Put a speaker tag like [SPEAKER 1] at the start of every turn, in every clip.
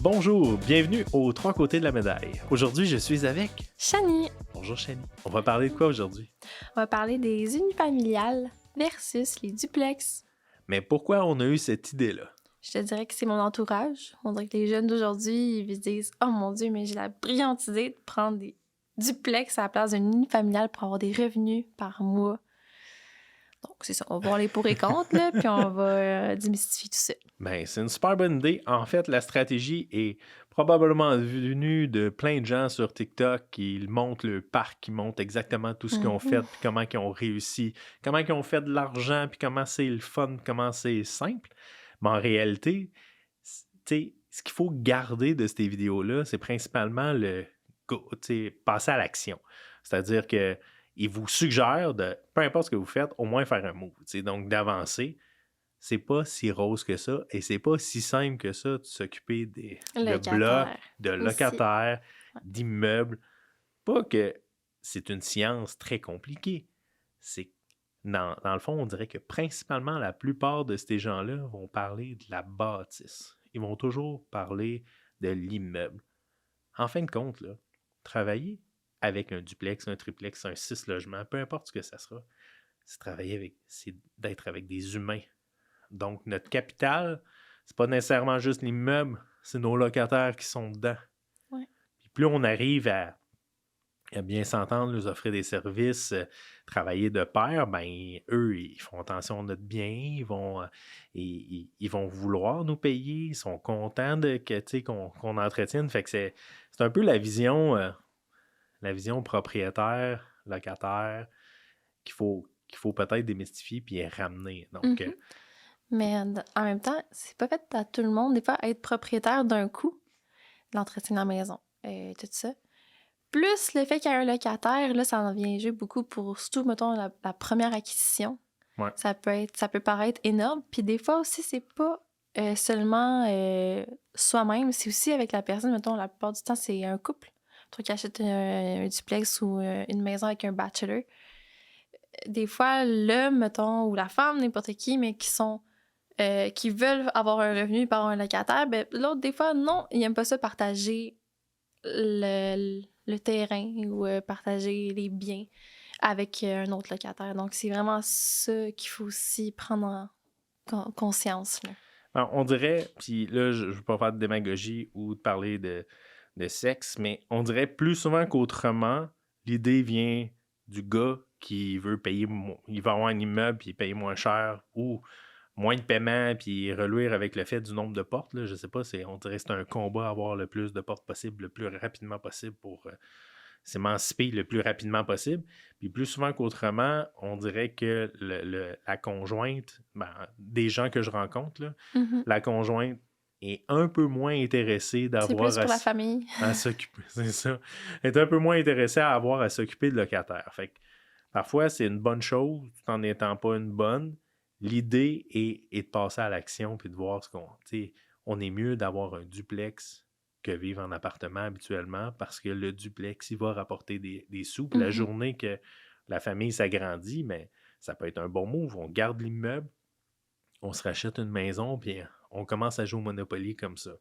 [SPEAKER 1] Bonjour, bienvenue aux trois côtés de la médaille. Aujourd'hui, je suis avec
[SPEAKER 2] Chani.
[SPEAKER 1] Bonjour Chani. On va parler de quoi aujourd'hui?
[SPEAKER 2] On va parler des unifamiliales versus les duplex.
[SPEAKER 1] Mais pourquoi on a eu cette idée-là?
[SPEAKER 2] Je te dirais que c'est mon entourage. On dirait que les jeunes d'aujourd'hui, ils se disent « Oh mon Dieu, mais j'ai la brillante idée de prendre des duplex à la place d'une unifamiliale pour avoir des revenus par mois. » Donc, c'est ça. On va voir les pour et contre, là, puis on va démystifier tout ça.
[SPEAKER 1] Ben, c'est une super bonne idée. En fait, la stratégie est probablement venue de plein de gens sur TikTok qui montrent le parc, qui montrent exactement tout ce qu'ils ont fait, puis comment ils ont réussi, comment ils ont fait de l'argent, puis comment c'est le fun, comment c'est simple. Mais en réalité, ce qu'il faut garder de ces vidéos-là, c'est principalement passer à l'action. C'est-à-dire que il vous suggère de, peu importe ce que vous faites, au moins faire un move. Donc, d'avancer. C'est pas si rose que ça et c'est pas si simple que ça de s'occuper de blocs, de locataires, d'immeubles. Pas que c'est une science très compliquée. C'est dans le fond, on dirait que principalement la plupart de ces gens-là vont parler de la bâtisse. Ils vont toujours parler de l'immeuble. En fin de compte, là, travailler avec un duplex, un triplex, un 6 logements, peu importe ce que ça sera, c'est d'être avec des humains. Donc, notre capital, c'est pas nécessairement juste l'immeuble, c'est nos locataires qui sont dedans.
[SPEAKER 2] Ouais.
[SPEAKER 1] Puis plus on arrive à bien s'entendre, nous offrir des services, travailler de pair, ben eux, ils font attention à notre bien, ils vont vouloir nous payer, ils sont contents qu'on entretienne. Fait que c'est un peu la vision propriétaire, locataire, qu'il faut peut-être démystifier puis ramener. Donc,
[SPEAKER 2] Mais en même temps, c'est pas fait à tout le monde, des fois, être propriétaire d'un coup, l'entretien de la maison, tout ça. Plus le fait qu'il y a un locataire, là, ça en vient jouer beaucoup pour, surtout, mettons, la première acquisition.
[SPEAKER 1] Ouais.
[SPEAKER 2] Ça peut paraître énorme. Puis des fois aussi, c'est pas seulement soi-même, c'est aussi avec la personne. Mettons, la plupart du temps, c'est un couple. Toi qui achètes un duplex ou une maison avec un bachelor. Des fois, l'homme, mettons, ou la femme, n'importe qui, mais qui veulent avoir un revenu par un locataire, ben, l'autre, des fois, non, il n'aime pas ça partager le terrain ou partager les biens avec un autre locataire. Donc, c'est vraiment ça qu'il faut aussi prendre en conscience. Là.
[SPEAKER 1] Alors, on dirait, puis là, je ne veux pas faire de démagogie ou de parler de sexe, mais on dirait plus souvent qu'autrement, l'idée vient du gars qui veut payer, il va avoir un immeuble puis payer moins cher ou moins de paiement puis reluire avec le fait du nombre de portes. Là, je sais pas, on dirait que c'est un combat à avoir le plus de portes possible, le plus rapidement possible pour s'émanciper le plus rapidement possible. Puis plus souvent qu'autrement, on dirait que la conjointe, des gens que je rencontre, là, la conjointe est un peu moins intéressée d'avoir
[SPEAKER 2] c'est plus pour la famille.
[SPEAKER 1] à s'occuper. C'est ça. Elle est un peu moins intéressée à avoir à s'occuper de locataires. Fait que parfois, c'est une bonne chose tout en n'étant pas une bonne. L'idée est de passer à l'action puis de voir ce qu'on... On est mieux d'avoir un duplex que vivre en appartement habituellement parce que le duplex, il va rapporter des sous. Puis la journée que la famille s'agrandit, mais ça peut être un bon move. On garde l'immeuble, on se rachète une maison, puis on commence à jouer au Monopoly comme ça.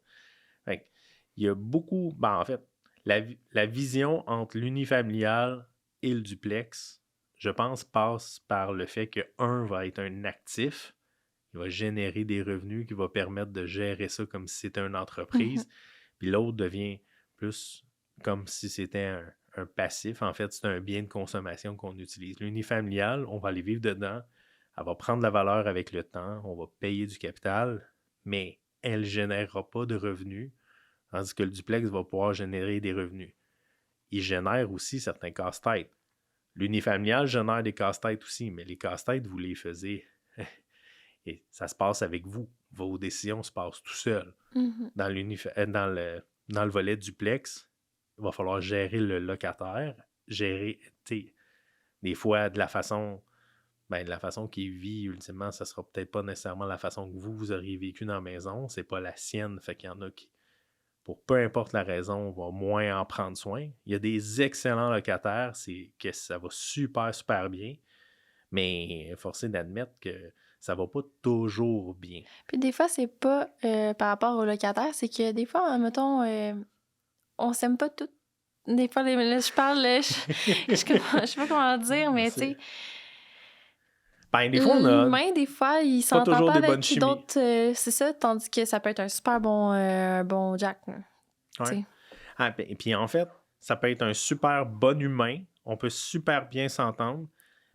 [SPEAKER 1] Fait que, il y a beaucoup... en fait, la vision entre l'unifamilial et le duplex, je pense, passe par le fait qu'un va être un actif, il va générer des revenus qui va permettre de gérer ça comme si c'était une entreprise. Puis l'autre devient plus comme si c'était un passif. En fait, c'est un bien de consommation qu'on utilise. L'unifamilial, on va aller vivre dedans. Elle va prendre de la valeur avec le temps. On va payer du capital, mais elle ne générera pas de revenus. Tandis que le duplex va pouvoir générer des revenus. Il génère aussi certains casse-têtes. L'unifamilial génère des casse-têtes aussi, mais les casse-têtes, vous les faisiez. Et ça se passe avec vous. Vos décisions se passent tout seul. Dans le volet duplex, il va falloir gérer le locataire, gérer, des fois, de la façon qu'il vit, ultimement, ça sera peut-être pas nécessairement la façon que vous auriez vécu dans la maison. C'est pas la sienne. Fait qu'il y en a qui, pour peu importe la raison, vont moins en prendre soin. Il y a des excellents locataires, c'est que ça va super, super bien. Mais forcé d'admettre que ça va pas toujours bien.
[SPEAKER 2] Puis des fois, c'est pas par rapport au locataire, c'est que des fois, mettons, on s'aime pas toutes. Des fois, là, je parle, je sais pas comment dire, mais tu sais,
[SPEAKER 1] Ben, des fois, on a
[SPEAKER 2] l'humain, des fois, il
[SPEAKER 1] pas
[SPEAKER 2] s'entend
[SPEAKER 1] toujours
[SPEAKER 2] pas
[SPEAKER 1] des bonnes
[SPEAKER 2] avec
[SPEAKER 1] chimies.
[SPEAKER 2] d'autres, c'est ça, tandis que ça peut être un super bon Jack, là, tu
[SPEAKER 1] Ouais.
[SPEAKER 2] sais.
[SPEAKER 1] Ah, et puis en fait, ça peut être un super bon humain, on peut super bien s'entendre,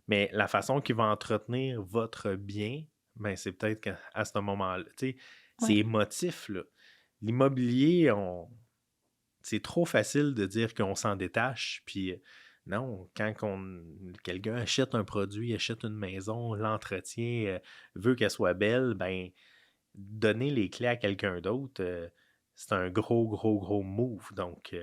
[SPEAKER 1] mais la façon qu'il va entretenir votre bien, ben c'est peut-être qu'à ce moment-là, tu sais, c'est
[SPEAKER 2] Ouais.
[SPEAKER 1] émotif, là. L'immobilier, c'est trop facile de dire qu'on s'en détache, puis non, quand quelqu'un achète un produit, achète une maison, l'entretient, veut qu'elle soit belle, ben donner les clés à quelqu'un d'autre, c'est un gros move. Donc,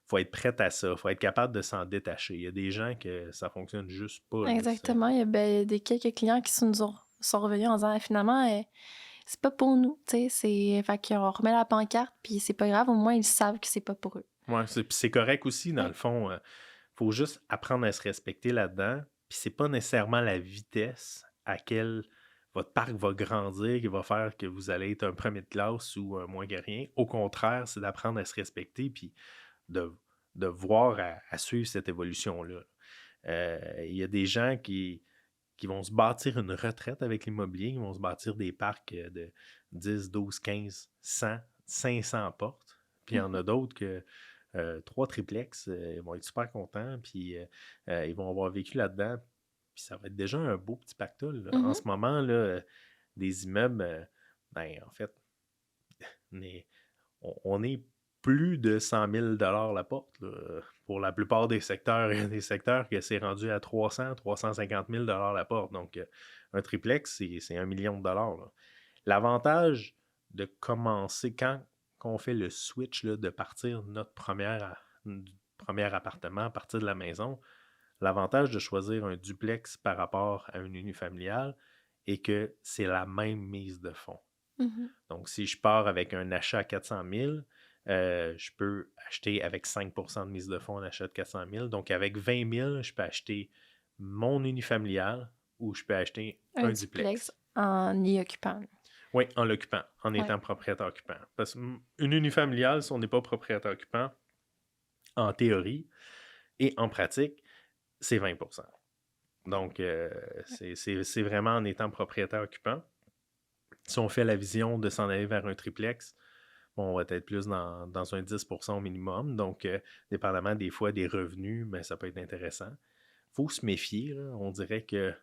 [SPEAKER 1] faut être prête à ça. Faut être capable de s'en détacher. Il y a des gens que ça fonctionne juste pas. Là,
[SPEAKER 2] Exactement. Il y a quelques clients qui sont revenus en disant finalement, c'est pas pour nous. Tu sais, fait qu'on remet la pancarte, puis c'est pas grave, au moins ils savent que c'est pas pour eux.
[SPEAKER 1] Ouais, c'est correct aussi, dans
[SPEAKER 2] Ouais.
[SPEAKER 1] le fond. Faut juste apprendre à se respecter là-dedans. Puis c'est pas nécessairement la vitesse à laquelle votre parc va grandir qui va faire que vous allez être un premier de classe ou un moins que rien. Au contraire, c'est d'apprendre à se respecter puis de, de voir à suivre cette évolution-là. Il y a des gens qui vont se bâtir une retraite avec l'immobilier, qui vont se bâtir des parcs de 10, 12, 15, 100, 500 portes. Puis il y en a d'autres que 3 triplex, ils vont être super contents, puis ils vont avoir vécu là-dedans. Puis ça va être déjà un beau petit pactole. Là. En ce moment, là, des immeubles, ben, en fait, on est plus de 100 000 la porte. Là. Pour la plupart des secteurs, il y a des secteurs que c'est rendu à 300 350 000 la porte. Donc, un triplex, c'est 1 million de dollars. Là. L'avantage de commencer, quand on fait le switch là, de partir notre premier appartement, à partir de la maison, l'avantage de choisir un duplex par rapport à un unifamilial est que c'est la même mise de fonds. Donc, si je pars avec un achat à 400 000, je peux acheter avec 5 de mise de fonds un achat de 400 000. Donc, avec 20 000, je peux acheter mon unifamilial ou je peux acheter un duplex.
[SPEAKER 2] En y occupant.
[SPEAKER 1] Oui, en l'occupant, en étant propriétaire occupant. Parce qu'une unifamiliale, si on n'est pas propriétaire occupant, en théorie et en pratique, c'est 20 Donc, c'est vraiment en étant propriétaire occupant. Si on fait la vision de s'en aller vers un triplex, on va être plus dans un 10% au minimum. Donc, dépendamment des fois des revenus, ben, ça peut être intéressant. Il faut se méfier. Là. On dirait que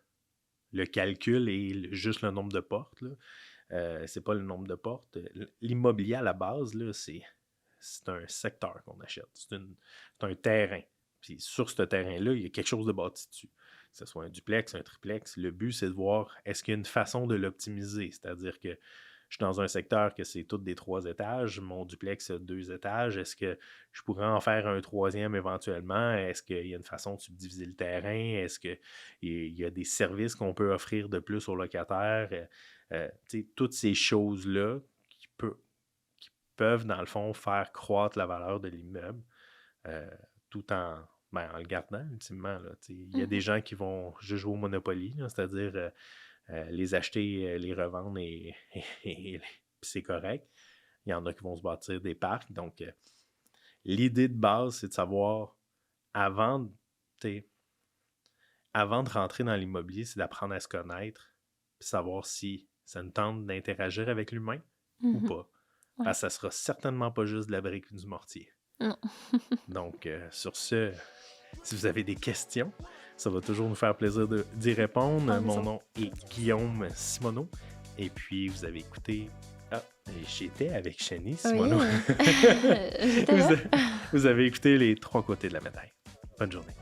[SPEAKER 1] le calcul est juste le nombre de portes. C'est pas le nombre de portes. L'immobilier à la base, là, c'est un secteur qu'on achète. C'est un terrain. Puis sur ce terrain-là, il y a quelque chose de bâti dessus. Que ce soit un duplex, un triplex, le but, c'est de voir est-ce qu'il y a une façon de l'optimiser. C'est-à-dire que je suis dans un secteur que c'est toutes des 3 étages, mon duplex a 2 étages. Est-ce que je pourrais en faire un 3e éventuellement? Est-ce qu'il y a une façon de subdiviser le terrain? Est-ce qu'il y a des services qu'on peut offrir de plus aux locataires? Toutes ces choses-là qui peuvent, dans le fond, faire croître la valeur de l'immeuble tout en le gardant, ultimement. Il y a des gens qui vont juste jouer au Monopoly, là, c'est-à-dire les acheter, les revendre et c'est correct. Il y en a qui vont se bâtir des parcs. Donc, l'idée de base, c'est de savoir, avant de rentrer dans l'immobilier, c'est d'apprendre à se connaître puis savoir si ça nous tente d'interagir avec l'humain ou pas. Ouais. Parce que ça sera certainement pas juste de la brique ou du mortier.
[SPEAKER 2] Non.
[SPEAKER 1] Donc, sur ce, si vous avez des questions, ça va toujours nous faire plaisir d'y répondre. Mon nom est Guillaume Simoneau. Et puis, vous avez écouté... j'étais avec Chanie Simoneau.
[SPEAKER 2] Oui.
[SPEAKER 1] Vous avez écouté les 3 côtés de la médaille. Bonne journée.